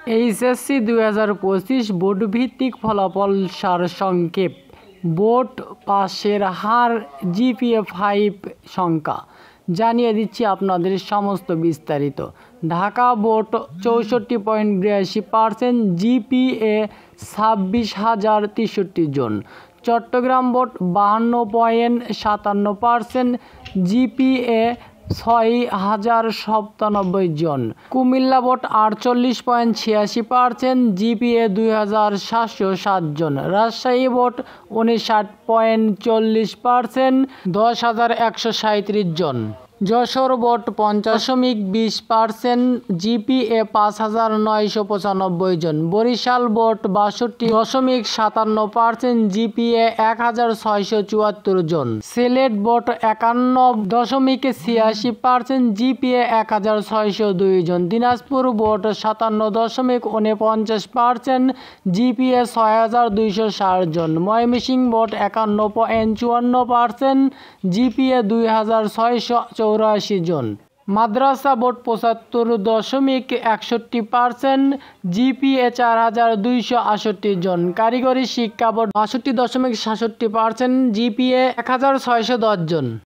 HSC 2025 board ভিত্তিক ফলাফল সারসংক্ষেপ। বোর্ড পাশের হার, জিপিএ-5 সংখ্যা জানিয়ে দিচ্ছি আপনাদের সমস্ত বিস্তারিত। ঢাকা বোর্ড 64.82%, জিপিএ 26,063 জন। চট্টগ্রাম বোর্ড 52.57%, জিপিএ 6,097 জন। কুমিল্লা বোর্ড 48.86%, জিপিএ 2,707 জন। রাজশাহী বোর্ড 59.40%, 10,137 জন। যশোর বোর্ড 50.20%, জিপিএ 5,995 জন। বরিশাল বোর্ড 62.57%, জিপিএ 1,674 জন। সিলেট বোর্ড 51.86%, জিপিএ 1,602 জন। দিনাজপুর বোর্ড 57.49%, জিপিএ 6,260 জন। ময়মনসিংহ বোর্ড 51.54%, জিপিএ 2,684 জন। মাদ্রাসা বোর্ড 75.61%, জিপিএ 4,268 জন। কারিগরি শিক্ষা বোর্ড 62.67%, জিপিএ 1,610 জন।